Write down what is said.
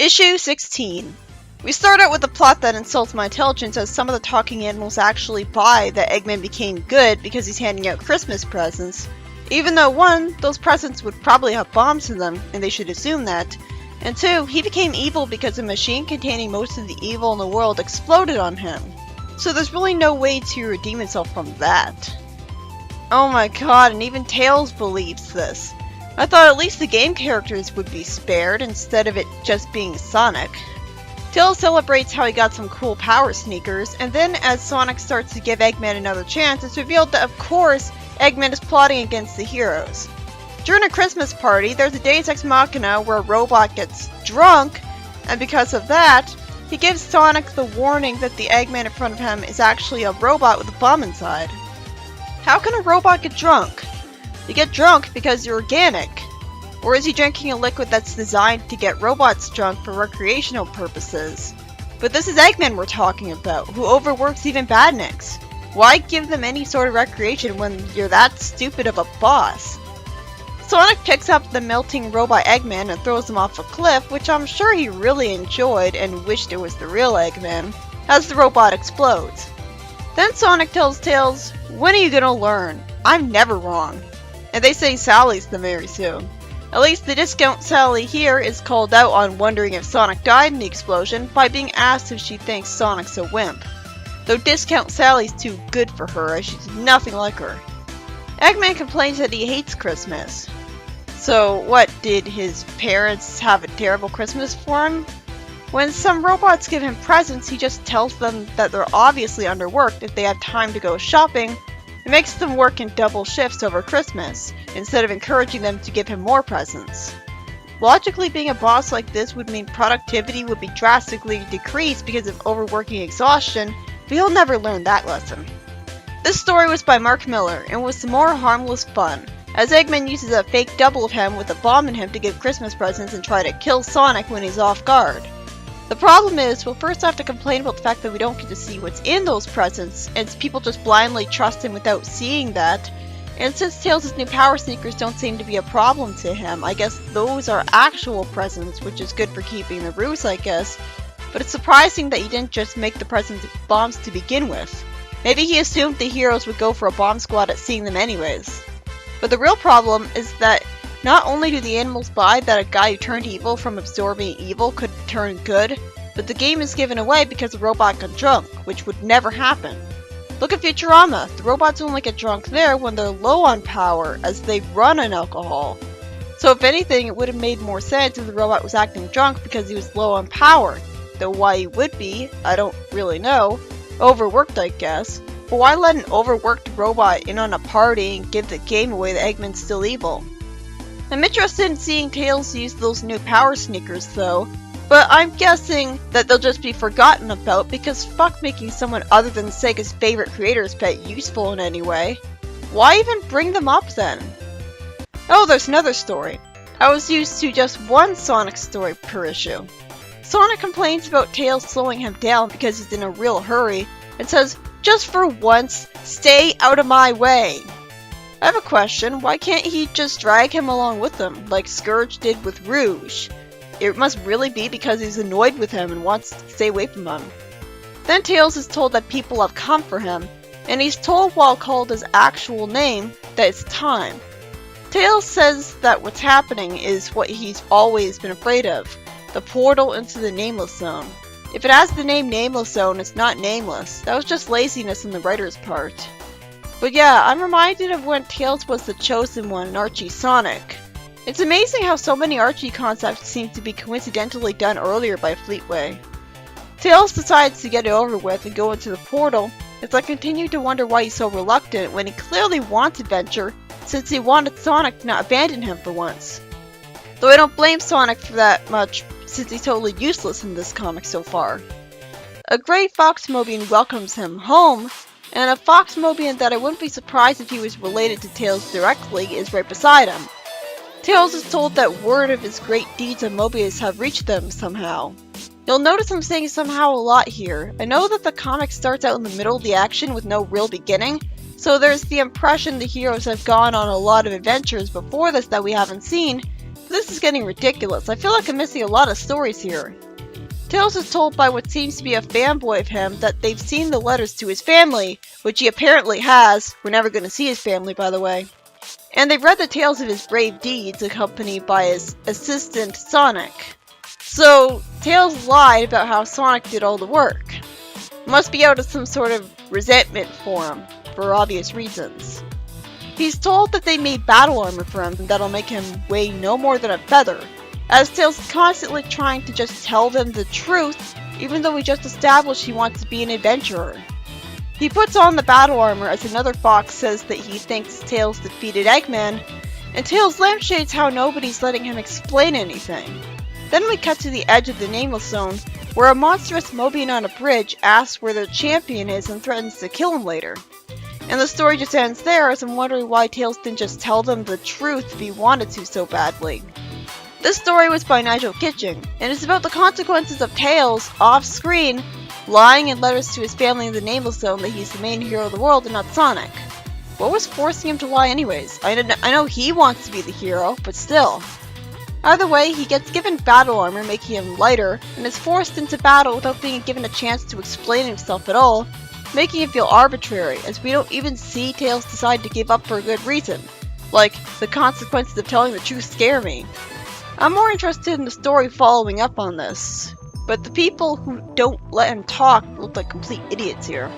Issue 16. We start out with a plot that insults my intelligence, as some of the talking animals actually buy that Eggman became good because he's handing out Christmas presents. Even though 1, those presents would probably have bombs in them, and they should assume that. And 2, he became evil because a machine containing most of the evil in the world exploded on him. So there's really no way to redeem himself from that. Oh my god, and even Tails believes this. I thought at least the game characters would be spared instead of it just being Sonic. Tails celebrates how he got some cool power sneakers, and then as Sonic starts to give Eggman another chance, it's revealed that of course Eggman is plotting against the heroes. During a Christmas party, there's a Deus Ex Machina where a robot gets drunk, and because of that, he gives Sonic the warning that the Eggman in front of him is actually a robot with a bomb inside. How can a robot get drunk? You get drunk because you're organic. Or is he drinking a liquid that's designed to get robots drunk for recreational purposes? But this is Eggman we're talking about, who overworks even badniks. Why give them any sort of recreation when you're that stupid of a boss? Sonic picks up the melting robot Eggman and throws him off a cliff, which I'm sure he really enjoyed and wished it was the real Eggman, as the robot explodes. Then Sonic tells Tails, "When are you gonna learn? I'm never wrong." And they say Sally's the Mary Sue. At least the discount Sally here is called out on wondering if Sonic died in the explosion by being asked if she thinks Sonic's a wimp. Though discount Sally's too good for her, as she's nothing like her. Eggman complains that he hates Christmas. So what, did his parents have a terrible Christmas for him? When some robots give him presents, he just tells them that they're obviously underworked if they have time to go shopping. It makes them work in double shifts over Christmas, instead of encouraging them to give him more presents. Logically, being a boss like this would mean productivity would be drastically decreased because of overworking exhaustion, but he'll never learn that lesson. This story was by Mark Miller, and was some more harmless fun, as Eggman uses a fake double of him with a bomb in him to give Christmas presents and try to kill Sonic when he's off guard. The problem is, we'll first have to complain about the fact that we don't get to see what's in those presents, and people just blindly trust him without seeing that. And since Tails' new power sneakers don't seem to be a problem to him, I guess those are actual presents, which is good for keeping the ruse, I guess. But it's surprising that he didn't just make the presents bombs to begin with. Maybe he assumed the heroes would go for a bomb squad at seeing them anyways. But the real problem is that not only do the animals buy that a guy who turned evil from absorbing evil could turn good, but the game is given away because the robot got drunk, which would never happen. Look at Futurama, the robots only get drunk there when they're low on power, as they run on alcohol. So if anything, it would have made more sense if the robot was acting drunk because he was low on power. Though why he would be, I don't really know. Overworked, I guess. But why let an overworked robot in on a party and give the game away that Eggman's still evil? I'm interested in seeing Tails use those new power sneakers though, but I'm guessing that they'll just be forgotten about because fuck making someone other than Sega's favorite creator's pet useful in any way. Why even bring them up then? Oh, there's another story. I was used to just one Sonic story per issue. Sonic complains about Tails slowing him down because he's in a real hurry and says, "Just for once, stay out of my way." I have a question, why can't he just drag him along with him, like Scourge did with Rouge? It must really be because he's annoyed with him and wants to stay away from him. Then Tails is told that people have come for him, and he's told while called his actual name that it's time. Tails says that what's happening is what he's always been afraid of, the portal into the Nameless Zone. If it has the name Nameless Zone, it's not nameless. That was just laziness on the writer's part. But yeah, I'm reminded of when Tails was the chosen one in Archie Sonic. It's amazing how so many Archie concepts seem to be coincidentally done earlier by Fleetway. Tails decides to get it over with and go into the portal, as I continue to wonder why he's so reluctant when he clearly wants adventure, since he wanted Sonic to not abandon him for once. Though I don't blame Sonic for that much, since he's totally useless in this comic so far. A grey fox Mobian welcomes him home, and a fox Mobian that I wouldn't be surprised if he was related to Tails directly is right beside him. Tails is told that word of his great deeds of Mobius have reached them somehow. You'll notice I'm saying somehow a lot here. I know that the comic starts out in the middle of the action with no real beginning, so there's the impression the heroes have gone on a lot of adventures before this that we haven't seen, This is getting ridiculous. I feel like I'm missing a lot of stories here. Tails is told by what seems to be a fanboy of him that they've seen the letters to his family, which he apparently has. We're never going to see his family, by the way. And they've read the tales of his brave deeds accompanied by his assistant, Sonic. So, Tails lied about how Sonic did all the work. Must be out of some sort of resentment for him, for obvious reasons. He's told that they made battle armor for him that'll make him weigh no more than a feather, as Tails is constantly trying to just tell them the truth, even though we just established he wants to be an adventurer. He puts on the battle armor as another fox says that he thinks Tails defeated Eggman, and Tails lampshades how nobody's letting him explain anything. Then we cut to the edge of the Nameless Zone, where a monstrous Mobian on a bridge asks where their champion is and threatens to kill him later. And the story just ends there, as I'm wondering why Tails didn't just tell them the truth if he wanted to so badly. This story was by Nigel Kitching, and it's about the consequences of Tails, off-screen, lying in letters to his family in the Nameless Zone that he's the main hero of the world and not Sonic. What was forcing him to lie anyways? I know he wants to be the hero, but still. Either way, he gets given battle armor, making him lighter, and is forced into battle without being given a chance to explain himself at all, making it feel arbitrary, as we don't even see Tails decide to give up for a good reason. Like, the consequences of telling the truth scare me. I'm more interested in the story following up on this, but the people who don't let him talk look like complete idiots here.